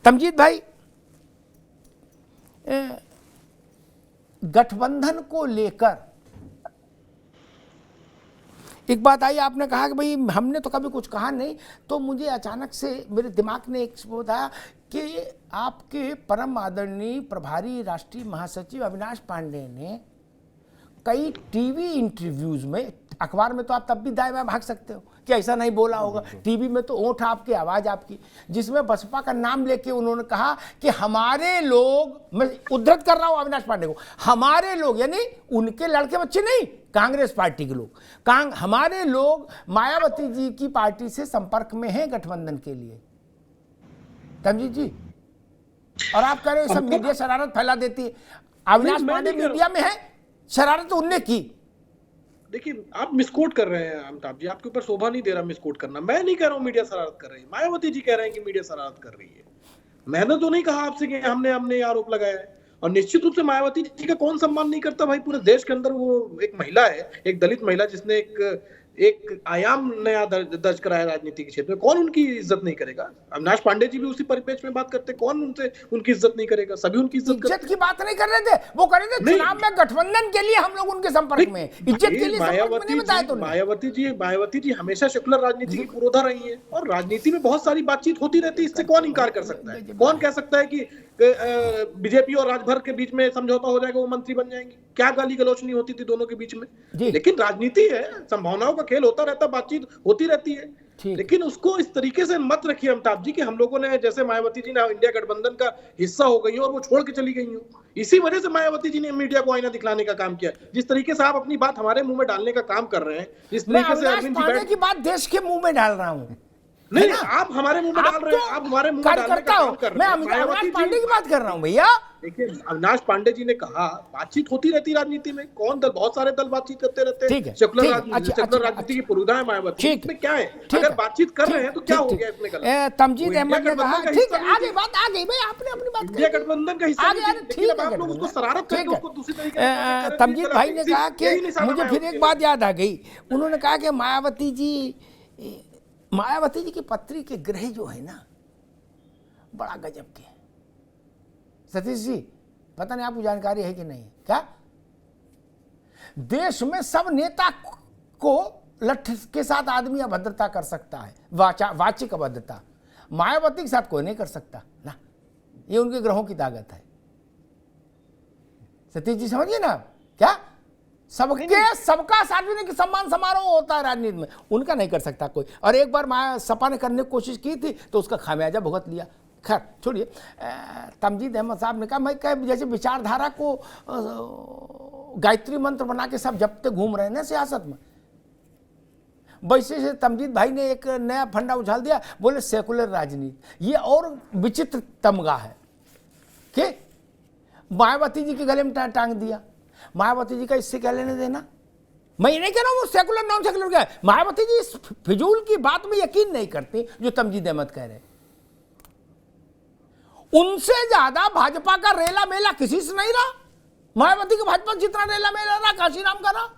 तमजीद भाई, गठबंधन को लेकर एक बात आई, आपने कहा कि भाई हमने तो कभी कुछ कहा नहीं, तो मुझे अचानक से मेरे दिमाग ने एक बताया कि आपके परम आदरणीय प्रभारी राष्ट्रीय महासचिव अविनाश पांडे ने कई टीवी इंटरव्यूज में, अखबार में तो आप तब भी दाएं बाएं भाग सकते हो कि ऐसा नहीं बोला होगा, टीवी में तो ओंठ आपकी, आवाज आपकी, जिसमें बसपा का नाम लेके उन्होंने कहा कि हमारे लोग, मैं उद्धृत कर रहा हूं अविनाश पांडे को, हमारे लोग यानी उनके लड़के बच्चे नहीं, कांग्रेस पार्टी के लोग, हमारे लोग मायावती जी की पार्टी से संपर्क में हैं गठबंधन के लिए। तमजीद जी, और आप कह रहे हो सब मीडिया शरारत फैला देती है। अविनाश पांडे मीडिया में है, शरारत तो उनने की। देखिए, आप मिसकोट कर रहे हैं अमिताभ जी, आपके ऊपर शोभा नहीं दे रहा मिसकोट करना। मैं नहीं कह रहा हूँ मीडिया शरारत कर रही है, मायावती जी कह रहे हैं कि मीडिया शरारत कर रही है। मैंने तो नहीं कहा आपसे कि हमने आरोप लगाया है। और निश्चित रूप से मायावती जी का कौन सम्मान नहीं करता भाई, पूरे देश के अंदर वो एक महिला है, एक दलित महिला, जिसने एक आयाम नया दर्ज कराया राजनीति के क्षेत्र में। कौन उनकी इज्जत नहीं करेगा? अविनाश पांडे जी भी उसी परिप्रेक्ष्य में बात करते, कौन उनसे उनकी इज्जत नहीं करेगा? सभी उनकी इज्जत की बात नहीं कर रहे थे, वो कर रहे थे चुनाव में गठबंधन के लिए हम लोग उनके संपर्क में, इज्जत के लिए मायावती जी हमेशा सेकुलर राजनीति की पुरोधा रही है, और राजनीति में बहुत सारी बातचीत होती रहती है, इससे कौन इंकार कर सकता है? कौन कह सकता है कि बीजेपी और राजभर के बीच में समझौता हो जाएगा, वो मंत्री बन जाएंगे? क्या गाली गलौच नहीं होती थी दोनों के बीच में? लेकिन राजनीति है, संभावनाओं का खेल होता रहता, बातचीत होती रहती है। लेकिन उसको इस तरीके से मत रखिए अमिताभ जी कि हम लोगों ने, जैसे मायावती जी ने इंडिया गठबंधन का हिस्सा हो गई हो और वो छोड़ के चली गई हो। इसी वजह से मायावती जी ने मीडिया को आईना दिखलाने का काम किया। जिस तरीके से आप अपनी बात हमारे मुंह में डालने का काम कर रहे हैं, जिस तरीके से अरविंद पांडे की बात देश के मुंह में डाल रहा हूँ। नहीं, आप हमारे मुंह में डाल रहे हैं, आप हमारे मुंह में डालने का काम कर रहे हैं। मैं अविनाश पांडे की बात कर रहा हूँ भैया। देखिए, अविनाश पांडे जी ने कहा बातचीत होती रहती राजनीति में, कौन दल, बहुत सारे दल बातचीत करते रहते हैं। सेकुलर राजनीति की पुरोधा है मायावती, इसमें क्या है? अगर बातचीत कर रहे हैं तो क्या हो गया इसमें गलत? तमजीद अहमद ने कहा, ठीक है, आगे बात आ गई भाई, आपने अपनी बात इंडिया गठबंधन का हिस्सा, लेकिन अब आप लोग उसको शरारत करके उसको दूसरी तरीके से। तमजीद भाई ने कहा कि मुझे फिर एक बात याद आ गई, उन्होंने कहा कि मायावती जी की पत्री के ग्रह जो है ना, बड़ा गजब के। सतीश जी, पता नहीं आपको जानकारी है कि नहीं, क्या देश में सब नेता को लठ के साथ आदमी अभद्रता कर सकता है, वाचिक अभद्रता, मायावती के साथ कोई नहीं कर सकता ना, ये उनके ग्रहों की ताकत है। सतीश जी समझिए ना, क्या सबका सार्वजनिक सम्मान समारोह होता है राजनीति में, उनका नहीं कर सकता कोई। और एक बार सपा ने करने की कोशिश की थी तो उसका खामियाजा भुगत लिया। खैर छोड़िए। तमजीद अहमद साहब ने कहा, मैं जैसे विचारधारा को गायत्री मंत्र बना के सब जपते घूम रहे हैं ना सियासत में, वैसे से तमजीद भाई ने एक नया फंडा उछाल दिया, बोले सेकुलर राजनीति। ये और विचित्र तमगा है कि मायावती जी के गले में टांग दिया। मायावती जी का इससे क्या लेने देना? मैं ये नहीं कह रहा हूं वो सेकुलर नॉन सेकुलर क्या है, मायावती जी इस फिजूल की बात में यकीन नहीं करती जो तमजीद अहमद कह रहे। उनसे ज्यादा भाजपा का रेला मेला किसी से नहीं रहा। मायावती का भाजपा जितना रेला मेला रहा काशीराम का रहा,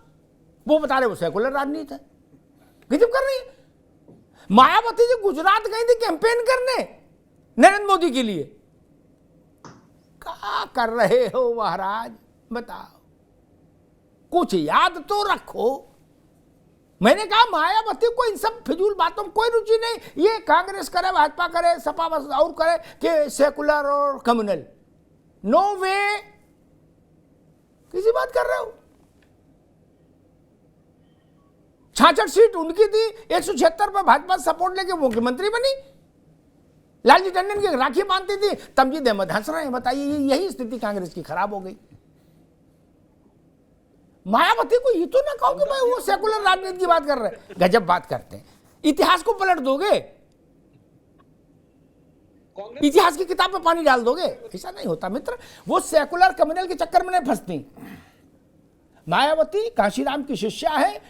वो बता रहे वो सेकुलर राजनीति है। गजब कर रही है। मायावती जी गुजरात गई थी कैंपेन करने नरेंद्र मोदी के लिए। क्या कर रहे हो महाराज, बताओ, कुछ याद तो रखो। मैंने कहा मायावती को इन सब फिजूल बातों में कोई रुचि नहीं, ये कांग्रेस करे, भाजपा करे, सपा बस और करे कि सेकुलर और कम्युनल, नो वे। किसी बात कर रहे हो? 66 सीट उनकी थी, 176 पर भाजपा सपोर्ट लेके मुख्यमंत्री बनी। लालजी टंडन की राखी बांधती थी, तमजीद अहमद हंस रहे हैं। बताइए, यही स्थिति कांग्रेस की खराब हो गई। मायावती को ये तो ना कहो कि भाई वो सेकुलर राजनीति की बात कर रहे हैं। गजब बात करते हैं। इतिहास को पलट दोगे, इतिहास की किताब में पानी डाल दोगे, ऐसा नहीं होता मित्र। वो सेकुलर कम्युनल के चक्कर में नहीं फंसती। मायावती काशीराम की शिष्या है,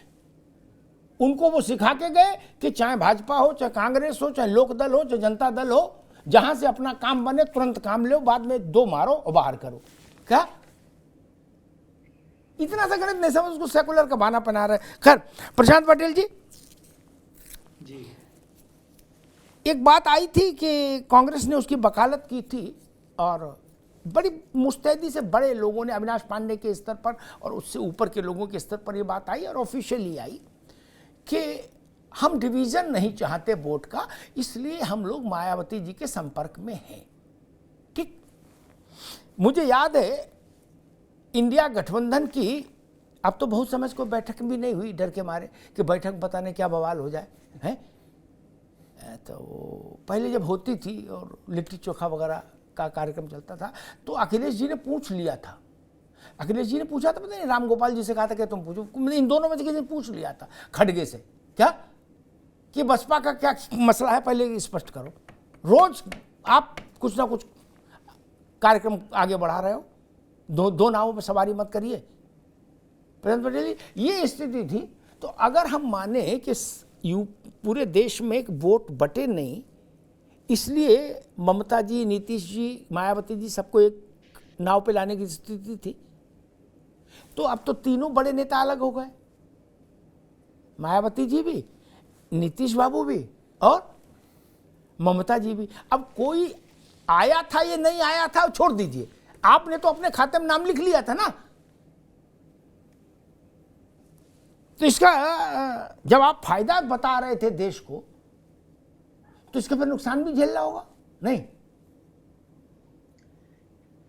उनको वो सिखा के गए कि चाहे भाजपा हो, चाहे कांग्रेस हो, चाहे लोकदल हो, चाहे जनता दल हो, जहां से अपना काम बने तुरंत काम लो, बाद में दो मारो और बाहर करो। क्या इतना सा गणित नहीं समझ, उसको सेकुलर का बहाना बना रहे। खैर, प्रशांत पटेल जी, एक बात आई थी कि कांग्रेस ने उसकी वकालत की थी और बड़ी मुस्तैदी से बड़े लोगों ने, अविनाश पांडे के स्तर पर और उससे ऊपर के लोगों के स्तर पर ये बात आई और ऑफिशियली आई कि हम डिवीज़न नहीं चाहते वोट का, इसलिए हम लोग मायावती जी के संपर्क में हैं। ठीक, मुझे याद है इंडिया गठबंधन की अब तो बहुत समय को बैठक भी नहीं हुई, डर के मारे कि बैठक पता नहीं क्या बवाल हो जाए हैं। तो पहले जब होती थी और लिट्टी चोखा वगैरह का कार्यक्रम चलता था तो अखिलेश जी ने पूछ लिया था, अखिलेश जी ने पूछा था, पता नहीं राम गोपाल जी से कहा था कि तुम पूछो, मैंने इन दोनों में से किसी ने पूछ लिया था खड़गे से, क्या कि बसपा का क्या मसला है पहले स्पष्ट करो, रोज आप कुछ ना कुछ कार्यक्रम आगे बढ़ा रहे हो, दो नावों पर सवारी मत करिए। प्रेम पटेल, ये स्थिति थी। तो अगर हम माने कि पूरे देश में एक वोट बटे नहीं, इसलिए ममता जी, नीतीश जी, मायावती जी सबको एक नाव पे लाने की स्थिति थी, तो अब तो तीनों बड़े नेता अलग हो गए, मायावती जी भी, नीतीश बाबू भी और ममता जी भी। अब कोई आया था ये नहीं आया था छोड़ दीजिए, आपने तो अपने खाते में नाम लिख लिया था ना, तो इसका जब आप फायदा बता रहे थे देश को तो इसके फिर नुकसान भी झेलना होगा नहीं?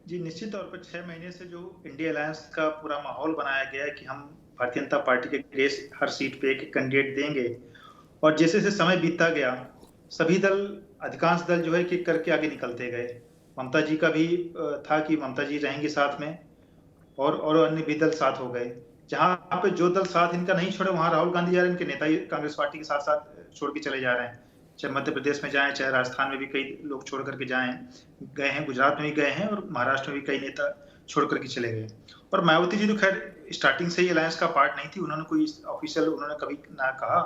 जी निश्चित तौर पर 6 महीने से जो इंडिया अलायंस का पूरा माहौल बनाया गया है कि हम भारतीय जनता पार्टी के रेस हर सीट पे एक कैंडिडेट देंगे, और जैसे जैसे समय बीतता गया सभी दल, अधिकांश दल जो है कि करके आगे निकलते गए। ममता जी का भी था कि ममता जी रहेंगी साथ में, और अन्य भी दल साथ हो गए। जहां पे जो दल साथ इनका नहीं छोड़े वहां राहुल गांधी जा रहे हैं, इनके नेता ही कांग्रेस पार्टी के साथ साथ छोड़ के चले जा रहे हैं। चाहे मध्य प्रदेश में जाएं, चाहे राजस्थान में भी कई लोग छोड़ करके गए हैं, गुजरात में भी गए हैं और महाराष्ट्र में भी कई नेता छोड़ करके चले गए। और मायावती जी तो खैर स्टार्टिंग से ही अलायंस का पार्ट नहीं थी, उन्होंने कोई ऑफिशियल उन्होंने कभी ना कहा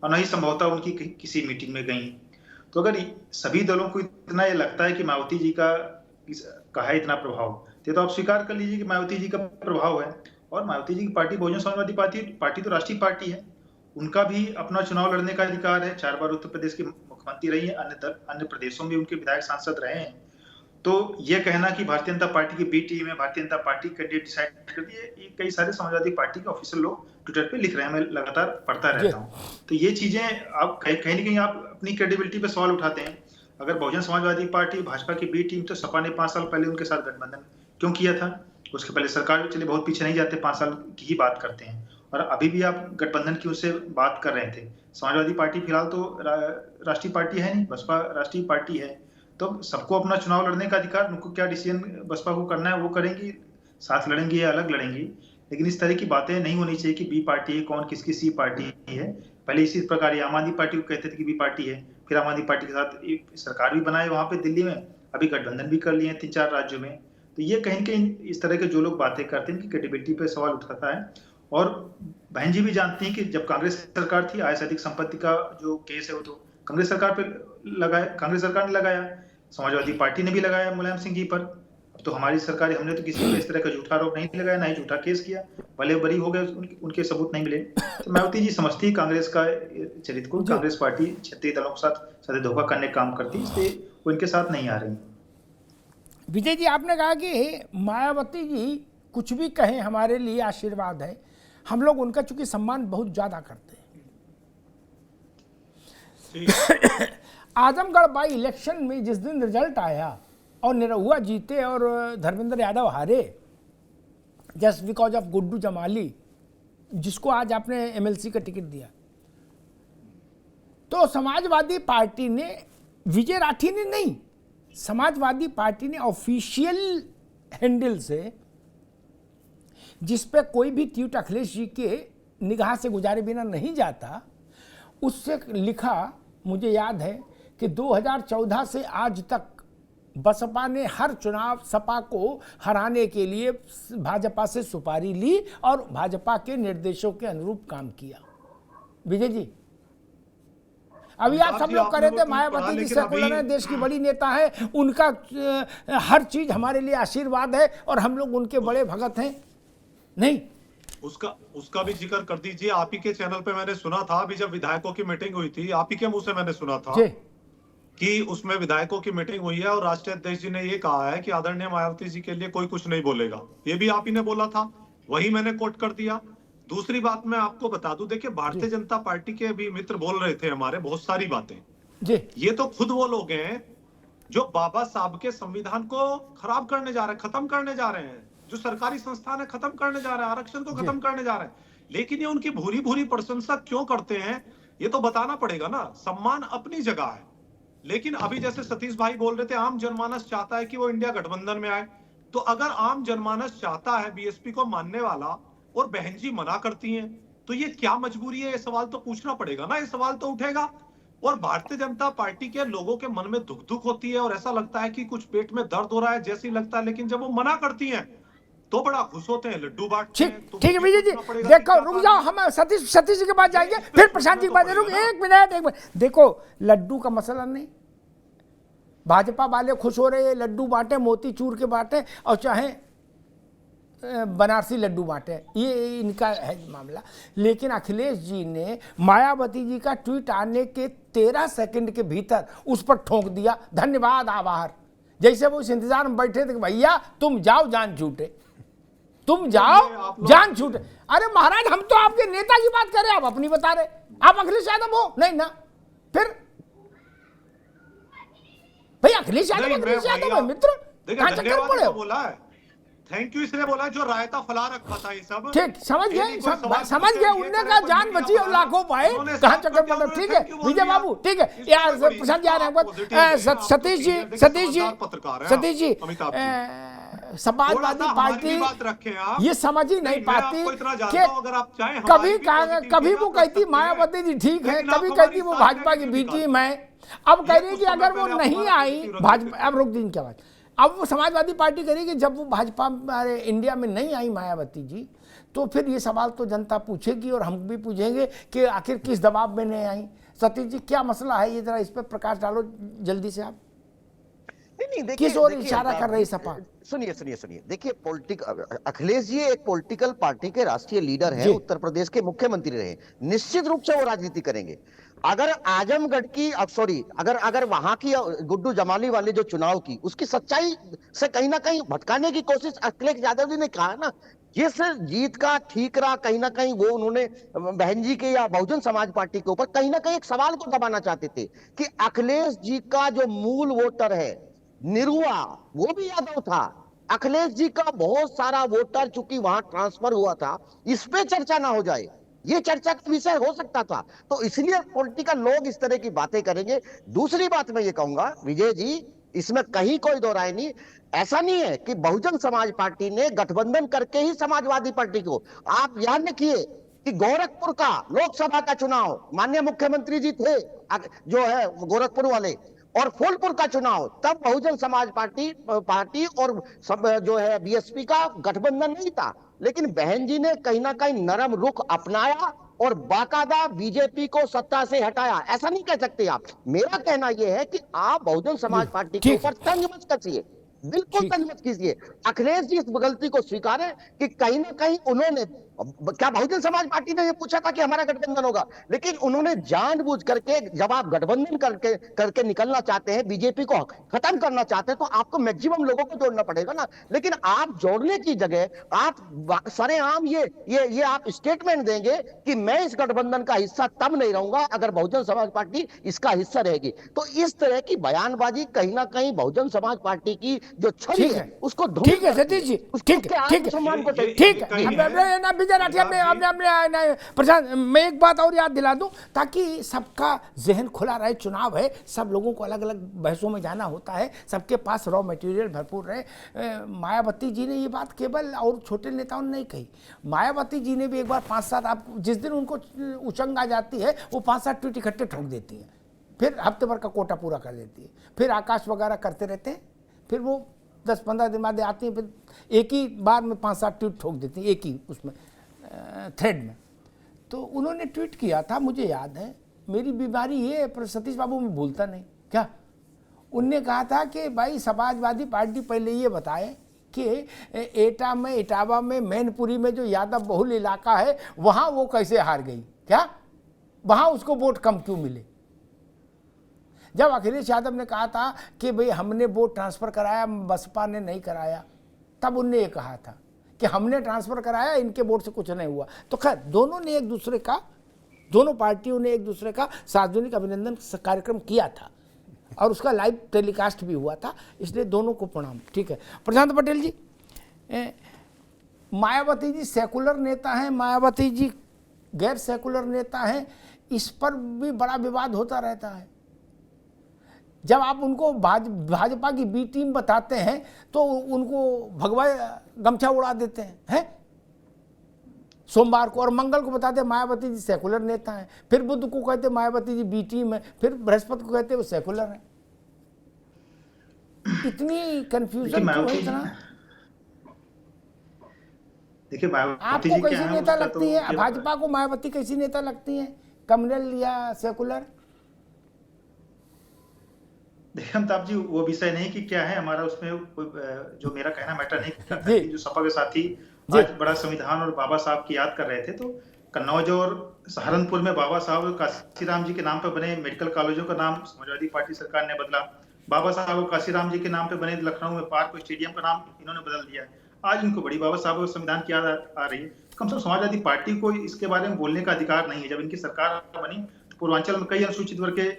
और न ही संभवतः उनकी किसी मीटिंग में गई। तो अगर सभी दलों को इतना ये लगता है कि मायावती जी का है इतना प्रभाव, तो आप स्वीकार कर लीजिए कि मायावती जी का प्रभाव है। और मायावती जी की पार्टी बहुजन समाजवादी पार्टी तो राष्ट्रीय पार्टी है, उनका भी अपना चुनाव लड़ने का अधिकार है। 4 बार उत्तर प्रदेश की मुख्यमंत्री रही है, अन्य प्रदेशों में उनके विधायक सांसद रहे हैं। तो ये कहना कि भारतीय जनता पार्टी की बी टीम है, Bharatiya Janata party candidate decide कर दिए, ये कई सारे समाजवादी पार्टी के ऑफिशियल लोग ट्विटर पे लिख रहे हैं, मैं लगातार पढ़ता रहता हूँ। तो ये चीजें आप कहीं ना कहीं आप अपनी क्रेडिबिलिटी पे सवाल उठाते हैं। अगर बहुजन समाजवादी पार्टी भाजपा की बी टीम, तो सपा ने 5 साल पहले उनके साथ गठबंधन क्यों किया था? उसके पहले सरकार, चलिए बहुत पीछे नहीं जाते, 5 साल की ही बात करते हैं, और अभी भी आप गठबंधन की उससे बात कर रहे थे। समाजवादी पार्टी फिलहाल तो राष्ट्रीय पार्टी है नहीं, बसपा राष्ट्रीय पार्टी है। तो सबको अपना चुनाव लड़ने का अधिकार, उनको क्या डिसीजन बसपा को करना है वो करेंगी, साथ लड़ेंगी या अलग लड़ेंगी। लेकिन इस तरह की बातें नहीं होनी चाहिए कि बी पार्टी है, कौन किसकी सी पार्टी है। पहले इसी प्रकार आम आदमी पार्टी को कहते थे कि बी पार्टी है, फिर आम आदमी पार्टी के साथ एक सरकार भी बनाए वहां पे दिल्ली में, अभी गठबंधन भी कर लिए हैं 3-4 राज्यों में। तो ये कहीं कहीं इस तरह के जो लोग बातें करते हैं कि क्रेडिबिलिटी पे सवाल उठाता है। और बहन जी भी जानती हैं कि जब कांग्रेस सरकार थी, आय से अधिक संपत्ति का जो केस है वो तो कांग्रेस सरकार पे लगाया, कांग्रेस सरकार ने लगाया, समाजवादी पार्टी ने भी लगाया मुलायम सिंह जी पर। अब तो हमारी सरकार, हमने तो किसी पर इस तरह का झूठा आरोप नहीं लगाया, ना ही झूठा केस किया, भले बरी हो गए, उनके सबूत नहीं मिले। तो मायावती जी समझती कांग्रेस का चरित्र को, कांग्रेस पार्टी क्षेत्रीय दलों के साथ सदैव धोखा करने का काम करती, इसलिए वो इनके साथ नहीं आ रही। विजय जी, आपने कहा कि मायावती जी कुछ भी कहें हमारे लिए आशीर्वाद है, हम लोग उनका चूंकि सम्मान बहुत ज्यादा करते हैं। आजमगढ़ बाई इलेक्शन में जिस दिन रिजल्ट आया और निरहुआ जीते और धर्मेंद्र यादव हारे just because of Guddu Jamali, जिसको आज आपने एमएलसी का टिकट दिया, तो समाजवादी पार्टी ने, विजय राठी ने नहीं, समाजवादी पार्टी ने ऑफिशियल हैंडल से, जिस पे कोई भी ट्वीट अखिलेश जी के निगाह से गुजारे बिना नहीं जाता, उससे लिखा, मुझे याद है कि 2014 से आज तक बसपा ने हर चुनाव सपा को हराने के लिए भाजपा से सुपारी ली और भाजपा के निर्देशों के अनुरूप काम किया। विजय जी, अभी आप सब लोग कह रहे थे मायावती जी सेकुलर है, देश की बड़ी नेता है, उनका हर चीज हमारे लिए आशीर्वाद है और हम लोग उनके बड़े भगत हैं। नहीं, उसका भी जिक्र कर दीजिए। आप ही के चैनल पे मैंने सुना था, अभी जब विधायकों की मीटिंग हुई थी, आप ही के मुंह से मैंने सुना था कि उसमें विधायकों की मीटिंग हुई है और राष्ट्रीय अध्यक्ष जी ने ये कहा है कि आदरणीय मायावती जी के लिए कोई कुछ नहीं बोलेगा। ये भी आप ही ने बोला था, वही मैंने कोट कर दिया। दूसरी बात मैं आपको बता दूं, देखिए भारतीय जनता पार्टी के भी मित्र बोल रहे थे हमारे बहुत सारी बातें जी। ये तो खुद वो लोग हैं जो बाबा साहब के संविधान को खराब करने जा रहे हैं, खत्म करने जा रहे हैं, जो सरकारी संस्थान है खत्म करने जा रहे हैं, आरक्षण को खत्म करने जा रहे हैं। लेकिन ये उनकी भूरी भूरी प्रशंसा क्यों करते हैं ये तो बताना पड़ेगा ना। सम्मान अपनी जगह है, लेकिन अभी जैसे सतीश भाई बोल रहे थे आम जनमानस चाहता है कि वो इंडिया गठबंधन में आए। तो अगर आम जनमानस चाहता है बीएसपी को मानने वाला और बहन जी मना करती हैं, तो ये क्या मजबूरी है? ये सवाल तो पूछना पड़ेगा ना, ये सवाल तो उठेगा। और भारतीय जनता पार्टी के लोगों के मन में धुक धुक होती है और ऐसा लगता है कि कुछ पेट में दर्द हो रहा है जैसे ही लगता है, लेकिन जब वो मना करती हैं तो बड़ा खुश होते हैं, लड्डू बांटते हैं। तो ठीक है विजय जी, देखो रुक जाओ, हम सतीश जी के पास जाएंगे, फिर प्रशांत जी के पास। रुक एक मिनट। देखो लड्डू का मसला नहीं, भाजपा वाले खुश हो रहे हैं, लड्डू बांटे, मोतीचूर के बांटे और चाहे बनारसी लड्डू बांटे, ये इनका है मामला। लेकिन अखिलेश जी ने मायावती जी का ट्वीट आने के 13 सेकंड के भीतर उस पर ठोक दिया, धन्यवाद आभार। जैसे वो इस इंतजार में बैठे थे कि भैया तुम जाओ जान छूटे, तुम जाओ जान छूटे। अरे महाराज हम तो आपके नेता की बात कर रहे हैं, आप अपनी बता रहे। आप अखिलेश यादव हो नहीं ना? फिर भैया अखिलेश यादव है मित्र, कहां चक्कर पड़े? बोला है थैंक यू इसलिए बोला जो रायता फला रखा था ये सब। ठीक समझ गए उनने कहा जान बची और लाखों पाए, कहां चक्कर पड़ा। ठीक है विजय बाबू, ठीक है यार प्रशांत जी आ रहे हैं। सतीश जी समाजवादी पार्टी ये समझ ही नहीं पाती कि कभी वो कहती मायावती जी ठीक है, कभी कहती वो भाजपा की बी टीम है। अब कह रही कि अगर वो नहीं आई भाजपा, अब रुक दी इनकी आवाज। अब वो समाजवादी पार्टी करेगी कि जब वो भाजपा इंडिया में नहीं आई मायावती जी, तो फिर ये सवाल तो जनता पूछेगी और हम भी पूछेंगे कि आखिर किस दबाव में नहीं आई। सतीश जी क्या मसला है, ये जरा इस पर प्रकाश डालो जल्दी से आप। नहीं, किस ओर इशारा कर रही सपा? सुनिए, देखिए अखिलेश जी एक पॉलिटिकल पार्टी के राष्ट्रीय लीडर हैं, उत्तर प्रदेश के मुख्यमंत्री रहे, निश्चित रूप से वो राजनीति करेंगे। अगर आजमगढ़ की अगर वहां की गुड्डू जमाली वाले जो चुनाव की उसकी सच्चाई से कहीं ना कहीं भटकाने की कोशिश अखिलेश यादव जी ने कहा ना, ये सिर्फ जीत का ठीकरा कहीं ना कहीं वो उन्होंने बहन जी के या बहुजन समाज पार्टी के ऊपर कहीं ना कहीं एक सवाल को दबाना चाहते थे कि अखिलेश जी का जो मूल वोटर है निरुआ, वो भी यादव था। अखिलेश जी का बहुत सारा वोटर चूंकि वहां ट्रांसफर हुआ था, इस पे चर्चा ना हो जाए, ये चर्चा का विषय हो सकता था। तो इसलिए पॉलिटिकल लोग इस तरह की बातें करेंगे। दूसरी बात मैं ये कहूंगा विजय जी, इसमें कहीं कोई दो राय नहीं, ऐसा नहीं है कि बहुजन समाज पार्टी ने गठबंधन करके ही समाजवादी पार्टी को, आप याद रखिए कि गोरखपुर का लोकसभा का चुनाव माननीय मुख्यमंत्री जी थे जो है गोरखपुर वाले, और फूलपुर का चुनाव तब बहुजन समाज पार्टी और सब जो है बीएसपी का गठबंधन नहीं था। लेकिन बहन जी ने कहीं ना कहीं नरम रुख अपनाया और बाकायदा बीजेपी को सत्ता से हटाया। ऐसा नहीं कह सकते आप। मेरा कहना यह है कि आप बहुजन समाज पार्टी के ऊपर तंज मत कसिए, बिल्कुल तंज मत कीजिए। अखिलेश जी इस गलती को स्वीकारें कि कहीं ना कहीं उन्होंने, क्या बहुजन समाज पार्टी ने ये पूछा था कि हमारा गठबंधन होगा, लेकिन उन्होंने जानबूझ करके, जब आप गठबंधन करके निकलना चाहते हैं, बीजेपी को खत्म करना चाहते हैं, तो आपको मैक्सिमम लोगों को जोड़ना पड़ेगा ना। लेकिन आप जोड़ने की जगह आप सरेआम ये आप स्टेटमेंट देंगे कि मैं इस गठबंधन का हिस्सा तब नहीं रहूंगा अगर बहुजन समाज पार्टी इसका हिस्सा रहेगी। तो इस तरह की बयानबाजी कहीं ना कहीं बहुजन समाज पार्टी की जो छवि है उसको ठीक है सतीश जी, ठीक है प्रशांत, मैं एक बात और याद दिला दूं ताकि सबका जहन खुला रहे। चुनाव है, सब लोगों को अलग अलग बहसों में जाना होता है, सबके पास रॉ मटेरियल भरपूर रहे। मायावती जी ने ये बात केवल और छोटे नेताओं ने नहीं कही, मायावती जी ने भी एक बार 5-7, आप जिस दिन उनको उचंग आ जाती है वो 5-7 ट्वीट इकट्ठे ठोक देती हैं, फिर हफ्ते भर का कोटा पूरा कर देती है, फिर आकाश वगैरह करते रहते हैं, फिर वो 10-15 दिन बाद आती हैं, फिर एक ही बार में 5-7 ट्वीट ठोक देती हैं, एक ही उसमें थ्रेड में। तो उन्होंने ट्वीट किया था, मुझे याद है, मेरी बीमारी ये है सतीश बाबू मैं भूलता नहीं क्या, उनने कहा था कि भाई समाजवादी पार्टी पहले ये बताए कि इटावा में मैनपुरी में जो यादव बहुल इलाका है वहाँ वो कैसे हार गई, क्या वहाँ उसको वोट कम क्यों मिले। जब अखिलेश यादव ने कहा था कि भाई हमने वोट ट्रांसफ़र कराया, बसपा ने नहीं कराया, तब उनने ये कहा था कि हमने ट्रांसफ़र कराया, इनके वोट से कुछ नहीं हुआ। तो खैर दोनों पार्टियों ने एक दूसरे का सार्वजनिक अभिनंदन कार्यक्रम किया था और उसका लाइव टेलीकास्ट भी हुआ था, इसलिए दोनों को प्रणाम। ठीक है, प्रशांत पटेल जी, मायावती जी सेकुलर नेता हैं, मायावती जी गैर सेकुलर नेता हैं, इस पर भी बड़ा विवाद होता रहता है। जब आप उनको भाजपा की बी टीम बताते हैं तो उनको भगवा गमछा उड़ा देते हैं सोमवार को, और मंगल को बताते हैं मायावती जी सेकुलर नेता हैं, फिर बुध को कहते हैं मायावती जी बी टीम है, फिर बृहस्पति को कहते हैं वो सेकुलर है। इतनी कंफ्यूजन क्यों है इतना? देखिए आपको कैसी नेता लगती है? भाजपा को मायावती कैसी नेता लगती है, कम्युनल या सेकुलर? देखिए अमिताभ जी, वो विषय नहीं कि क्या है हमारा, उसमें जो मेरा कहना मैटर नहीं करता है। जो सपा के साथी आज बड़ा संविधान और बाबा साहब की याद कर रहे थे, तो कन्नौज और सहारनपुर में बाबा साहब काशीराम जी के नाम पर बने मेडिकल कॉलेजों का नाम समाजवादी पार्टी सरकार ने बदला। बाबा साहब और काशीराम जी के नाम पे बने लखनऊ में पार्क स्टेडियम का नाम इन्होंने बदल दिया। आज इनको बड़ी बाबा साहब और संविधान की याद आ रही है। कम से कम समाजवादी पार्टी को इसके बारे में बोलने का अधिकार नहीं है। जब इनकी सरकार बनी, पूर्वांचल में कई अनुसूचित वर्ग के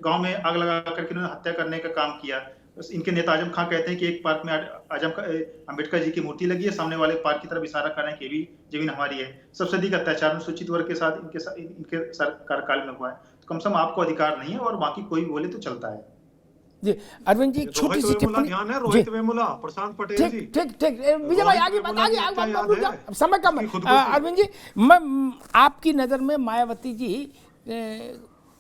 गांव में आग लगा करके इन्होंने हत्या करने का काम किया। इनके नेता आजम खान कहते हैं कि एक पार्क में अम्बेडकर जी की मूर्ति लगी है, सामने वाले पार्क की तरफ इशारा कर रहे हैं कि भी जमीन हमारी है। सबसे अधिक अत्याचार अनुसूचित वर्ग के साथ इनके कार्यकाल में हुआ है। तो कम से कम आपको अधिकार नहीं है, और बाकी कोई बोले तो चलता है। जी अरविंद जी, छोटी सी टिप्पणी। रोहित वेमुला, प्रशांत पटेल जी, ठीक विजय भाई, आगे समय कम है। अरविंद जी, मैं आपकी नज़र में मायावती जी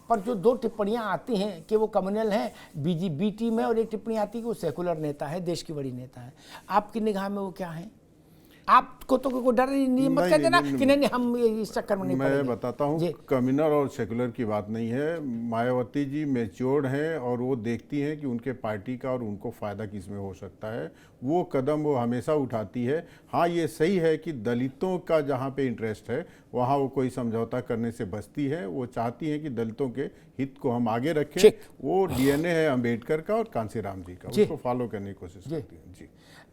पर जो दो टिप्पणियां आती हैं कि वो कम्युनल हैं, बी टीम है, और एक टिप्पणी आती है कि वो सेकुलर नेता है, देश की बड़ी नेता है, आपकी निगाह में वो क्या है? आपको तो कोई डर नहीं, मत कह देना कि नहीं हम इस चक्कर में नहीं पड़ेंगे। मैं बताता हूँ, कम्युनल और सेकुलर की बात नहीं है। मायावती जी मैच्योर्ड हैं और वो देखती हैं कि उनके पार्टी का और उनको फ़ायदा किस में हो सकता है, वो कदम वो हमेशा उठाती है। हाँ, ये सही है कि दलितों का जहाँ पे इंटरेस्ट है वहाँ वो कोई समझौता करने से बचती है। वो चाहती हैं कि दलितों के हित को हम आगे रखें। वो DNA है अम्बेडकर का और कांसीराम जी का, उसको फॉलो करने की कोशिश करती है। जी